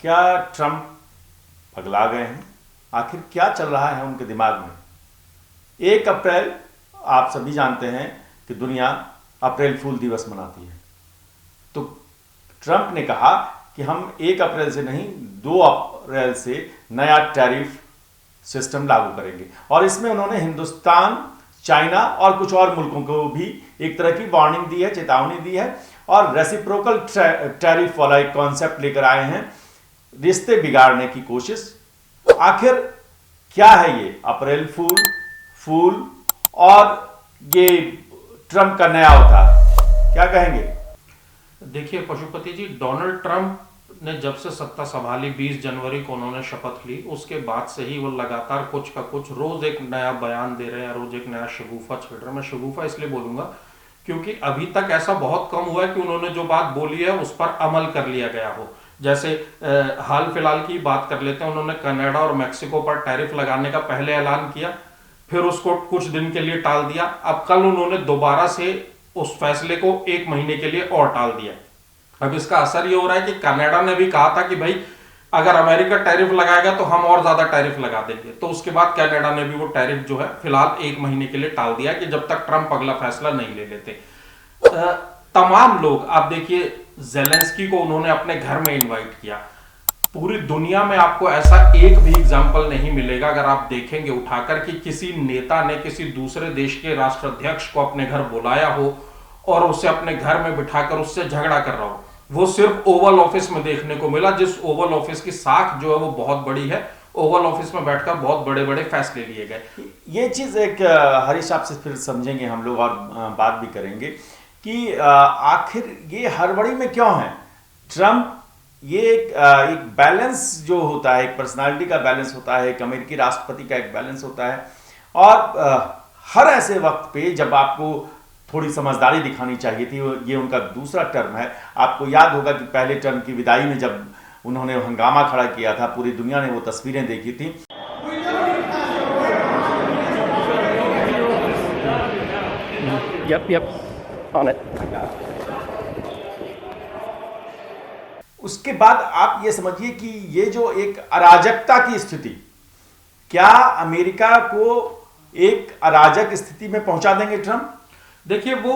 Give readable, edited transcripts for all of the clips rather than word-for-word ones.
क्या ट्रंप पगला गए हैं? आखिर क्या चल रहा है उनके दिमाग में? 1 अप्रैल, आप सभी जानते हैं कि दुनिया अप्रैल फूल दिवस मनाती है। तो ट्रंप ने कहा कि हम 1 अप्रैल से नहीं 2 अप्रैल से नया टैरिफ सिस्टम लागू करेंगे, और इसमें उन्होंने हिंदुस्तान, चाइना और कुछ और मुल्कों को भी एक तरह की वार्निंग दी है, चेतावनी दी है, और रेसिप्रोकल टैरिफ वाला एक कॉन्सेप्ट लेकर आए हैं, रिश्ते बिगाड़ने की कोशिश। आखिर क्या है ये अप्रैल फूल और ये ट्रंप का नया अवतार, क्या कहेंगे? देखिए पशुपति जी, डोनाल्ड ट्रंप ने जब से सत्ता संभाली 20 जनवरी को उन्होंने शपथ ली, उसके बाद से ही वो लगातार कुछ का कुछ रोज एक नया बयान दे रहे हैं, रोज एक नया शगुफा छेड़ रहे हैं। मैं शगुफा इसलिए बोलूंगा क्योंकि अभी तक ऐसा बहुत कम हुआ है कि उन्होंने जो बात बोली है उस पर अमल कर लिया गया हो। जैसे हाल फिलहाल की बात कर लेते हैं, उन्होंने कनाडा और मैक्सिको पर टैरिफ लगाने का पहले ऐलान किया, फिर उसको कुछ दिन के लिए टाल दिया। अब कल उन्होंने दोबारा से उस फैसले को 1 महीने के लिए और टाल दिया। अब इसका असर ये हो रहा है कि कनाडा ने भी कहा था कि भाई अगर अमेरिका टैरिफ लगाएगा तो हम और ज्यादा टैरिफ लगा देंगे, तो उसके बाद कनाडा ने भी वो टैरिफ जो है फिलहाल 1 महीने के लिए टाल दिया कि जब तक ट्रंप अगला फैसला नहीं ले लेते। तमाम लोग, आप देखिए जेलेंस्की को उन्होंने अपने घर में इनवाइट किया। पूरी दुनिया में आपको ऐसा एक भी एग्जाम्पल नहीं मिलेगा, अगर आप देखेंगे उठाकर, कि किसी नेता ने किसी दूसरे देश के राष्ट्राध्यक्ष को अपने घर बुलाया हो और उसे अपने घर में बिठाकर उससे झगड़ा कर रहा हो। वो सिर्फ ओवल ऑफिस में देखने को मिला, जिस ओवल ऑफिस की साख जो है वो बहुत बड़ी है। ओवल ऑफिस में बैठकर बहुत बड़े बड़े फैसले लिए गए। ये चीज एक हरीश आपसे फिर समझेंगे हम लोग और बात भी करेंगे कि आखिर ये हड़बड़ी में क्यों है ट्रंप। ये एक बैलेंस जो होता है, एक पर्सनालिटी का बैलेंस होता है, एक अमेरिकी राष्ट्रपति का एक बैलेंस होता है, और हर ऐसे वक्त पे जब आपको थोड़ी समझदारी दिखानी चाहिए थी, ये उनका दूसरा टर्म है। आपको याद होगा कि पहले टर्म की विदाई में जब उन्होंने हंगामा खड़ा किया था, पूरी दुनिया ने वो तस्वीरें देखी थी। Yep, on it. उसके बाद आप ये समझिए कि ये जो एक अराजकता की स्थिति, क्या अमेरिका को एक अराजक स्थिति में पहुंचा देंगे ट्रंप? देखिए वो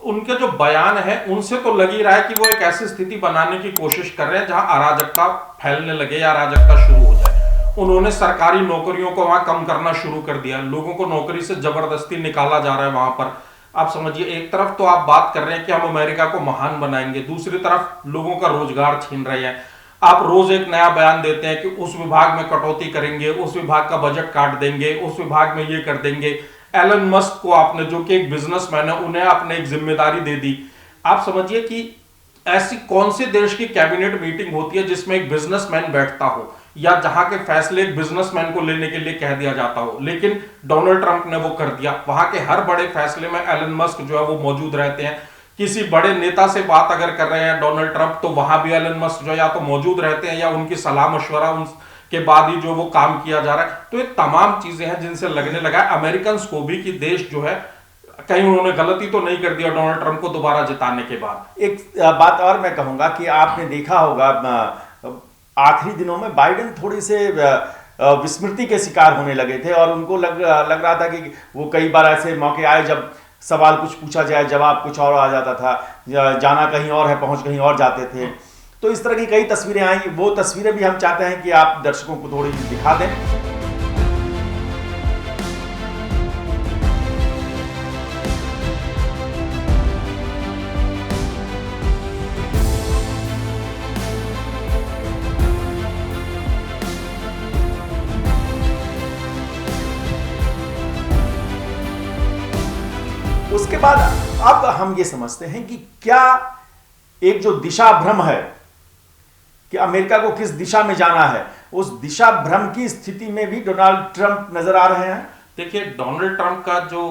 उनके जो बयान है उनसे तो लग ही रहा है कि वो एक ऐसी स्थिति बनाने की कोशिश कर रहे हैं जहां अराजकता फैलने लगे या अराजकता शुरू हो जाए। उन्होंने सरकारी नौकरियों को वहां कम करना शुरू कर दिया, लोगों को नौकरी से जबरदस्ती निकाला जा रहा है वहां पर। आप समझिए, एक तरफ तो आप बात कर रहे हैं कि हम अमेरिका को महान बनाएंगे, दूसरी तरफ लोगों का रोजगार छीन रहे हैं। आप रोज एक नया बयान देते हैं कि उस विभाग में कटौती करेंगे, उस विभाग का बजट काट देंगे, उस विभाग में ये कर देंगे। एलन मस्क को आपने, जो कि एक बिजनेसमैन है, उन्हें आपने एक जिम्मेदारी दे दी। आप समझिए कि ऐसी कौन से देश की कैबिनेट मीटिंग होती है जिसमें एक बिजनेसमैन बैठता हो या जहां के फैसले एक बिजनेसमैन को लेने के लिए कह दिया जाता हो। लेकिन डोनाल्ड ट्रंप ने वो कर दिया। वहां के हर बड़े फैसले में एलन मस्क जो है वो मौजूद रहते हैं। किसी बड़े नेता से बात अगर कर रहे हैं डोनाल्ड ट्रंप, तो वहां भी एलन मस्क जो या तो मौजूद रहते हैं या उनकी सलाह मशवरा उनके बाद ही जो वो काम किया जा रहा है। तो ये तमाम चीजें हैं जिनसे लगने लगा है अमेरिकन को भी कि देश जो है कहीं उन्होंने गलती तो नहीं कर दिया डोनाल्ड ट्रंप को दोबारा जिताने के बाद। एक बात और मैं कहूंगा कि आपने देखा होगा आखिरी दिनों में बाइडेन थोड़ी से विस्मृति के शिकार होने लगे थे, और उनको लग रहा था कि वो कई बार ऐसे मौके आए जब सवाल कुछ पूछा जाए, जवाब कुछ और आ जाता था, जाना कहीं और है, पहुंच कहीं और जाते थे। तो इस तरह की कई तस्वीरें आई। वो तस्वीरें भी हम चाहते हैं कि आप दर्शकों को थोड़ी दिखा दें। उसके बाद अब हम ये समझते हैं कि क्या एक जो दिशा भ्रम है कि अमेरिका को किस दिशा में जाना है, उस दिशा भ्रम की स्थिति में भी डोनाल्ड ट्रंप नजर आ रहे हैं। देखिए डोनाल्ड ट्रंप का जो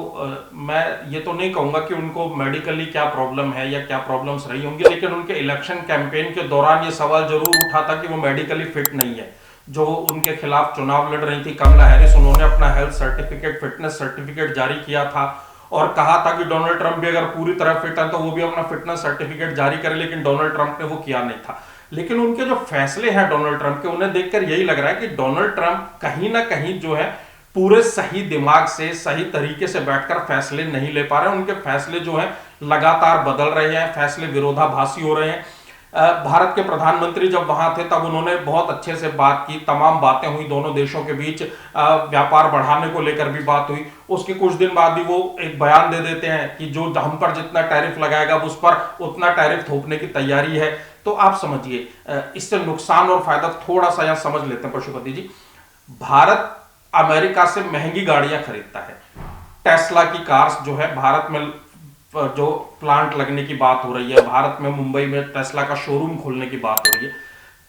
मैं ये तो नहीं कहूंगा कि उनको मेडिकली क्या प्रॉब्लम है या क्या प्रॉब्लम्स रही होंगी, लेकिन उनके इलेक्शन कैंपेन के दौरान ये सवाल जरूर उठा था कि वो मेडिकली फिट नहीं है। जो उनके खिलाफ चुनाव लड़ रही थी कमला हैरिस, उन्होंने अपना हेल्थ सर्टिफिकेट, फिटनेस सर्टिफिकेट जारी किया था और कहा था कि डोनाल्ड ट्रंप भी अगर पूरी तरह फिट है तो वो भी अपना फिटनेस सर्टिफिकेट जारी करे, लेकिन डोनाल्ड ट्रंप ने वो किया नहीं था। लेकिन उनके जो फैसले हैं डोनाल्ड ट्रंप के, उन्हें देखकर यही लग रहा है कि डोनाल्ड ट्रंप कहीं ना कहीं जो है पूरे सही दिमाग से, सही तरीके से बैठकर फैसले नहीं ले पा रहे हैं। उनके फैसले जो हैं लगातार बदल रहे हैं, फैसले विरोधाभासी हो रहे हैं। भारत के प्रधानमंत्री जब वहां थे तब उन्होंने बहुत अच्छे से बात की, तमाम बातें हुई, दोनों देशों के बीच व्यापार बढ़ाने को लेकर भी बात हुई। उसके कुछ दिन बाद ही वो एक बयान दे देते हैं कि जो हम पर जितना टैरिफ लगाएगा उस पर उतना टैरिफ थोपने की तैयारी है। तो आप समझिए इससे नुकसान और फायदा थोड़ा सा यहां समझ लेते हैं पशुपति जी। भारत अमेरिका से महंगी गाड़ियां खरीदता है। टेस्ला की कार्स जो है भारत में जो प्लांट लगने की बात हो रही है, भारत में मुंबई में टेस्ला का शोरूम खोलने की बात हो रही है,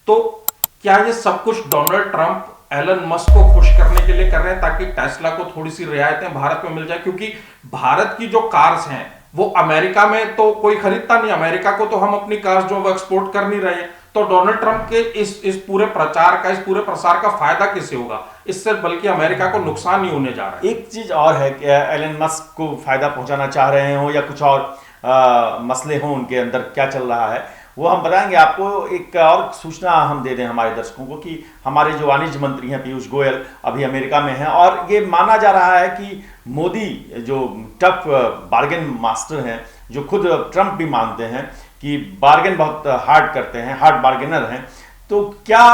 तो क्या ये सब कुछ डोनाल्ड ट्रंप एलन मस्क को खुश करने के लिए कर रहे हैं ताकि टेस्ला को थोड़ी सी रियायतें भारत में मिल जाए? क्योंकि भारत की जो कार्स हैं वो अमेरिका में तो कोई खरीदता नहीं, अमेरिका को तो हम अपनी कार्स जो एक्सपोर्ट कर नहीं रहे हैं। तो डोनाल्ड ट्रंप के इस पूरे प्रचार का, इस पूरे प्रसार का फायदा किसे होगा? इससे बल्कि अमेरिका को नुकसान ही होने जा रहा है। एक चीज और है कि एलन मस्क को फायदा पहुंचाना चाह रहे हो या कुछ और मसले हों उनके अंदर, क्या चल रहा है वो हम बताएंगे आपको। एक और सूचना हम दे दें हमारे दर्शकों को कि हमारे जो वाणिज्य मंत्री हैं पीयूष गोयल अभी अमेरिका में हैं, और ये माना जा रहा है कि मोदी जो टफ बार्गेन मास्टर हैं, जो खुद ट्रंप भी मानते हैं कि बार्गेन बहुत हार्ड करते हैं, हार्ड बार्गेनर हैं, तो क्या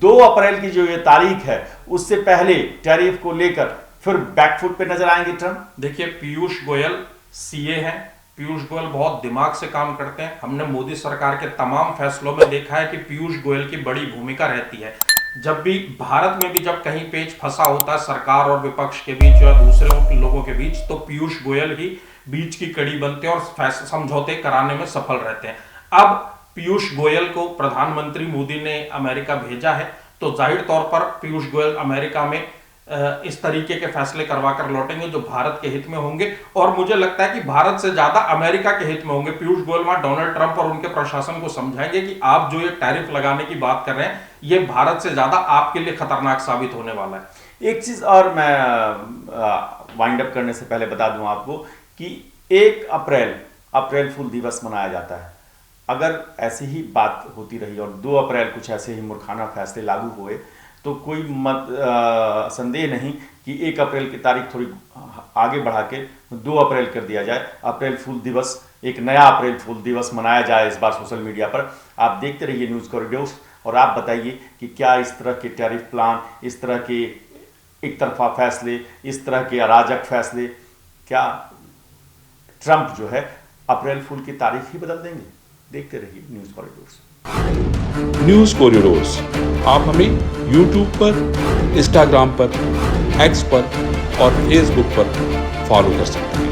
2 अप्रैल की जो ये तारीख है उससे पहले टैरिफ को लेकर फिर बैकफुट पे नजर आएंगे ट्रंप? देखिए, पीयूष गोयल सीए हैं, पीयूष गोयल बहुत दिमाग से काम करते हैं। हमने मोदी सरकार के तमाम फैसलों में देखा है कि पीयूष गोयल की बड़ी भूमिका रहती है। जब भी भारत में भी जब कहीं पेच फंसा होता है सरकार और विपक्ष के बीच या दूसरे लोगों के बीच, तो पीयूष गोयल ही बीच की कड़ी बनते हैं और समझौते कराने में सफल रहते हैं। अब पीयूष गोयल को प्रधानमंत्री मोदी ने अमेरिका भेजा है, तो जाहिर तौर पर पीयूष गोयल अमेरिका में इस तरीके के फैसले करवा कर लौटेंगे जो भारत के हित में होंगे, और मुझे लगता है कि भारत से ज्यादा अमेरिका के हित में होंगे। पीयूष गोयल वहां डोनाल्ड ट्रंप और उनके प्रशासन को समझाएंगे कि आप जो ये टैरिफ लगाने की बात कर रहे हैं ये भारत से ज्यादा आपके लिए खतरनाक साबित होने वाला है। एक चीज और मैं वाइंड अप करने से पहले बता दूं आपको कि 1 अप्रैल फूल दिवस मनाया जाता है। अगर ऐसी ही बात होती रही और 2 अप्रैल कुछ ऐसे ही मूर्खाना फैसले लागू हुए तो कोई संदेह नहीं कि 1 अप्रैल की तारीख थोड़ी आगे बढ़ा के 2 अप्रैल कर दिया जाए। अप्रैल फूल दिवस, एक नया अप्रैल फूल दिवस मनाया जाए इस बार सोशल मीडिया पर। आप देखते रहिए न्यूज़ कॉरिडोर्स और आप बताइए कि क्या इस तरह के टैरिफ प्लान, इस तरह के एक तरफा फैसले, इस तरह के अराजक फैसले, क्या ट्रंप जो है अप्रैल फूल की तारीख ही बदल देंगे? देखते रहिए न्यूज़ कॉरिडोर्स। न्यूज़ कॉरिडोर्स आप हमें YouTube पर, Instagram पर, X पर और Facebook पर फॉलो कर सकते हैं।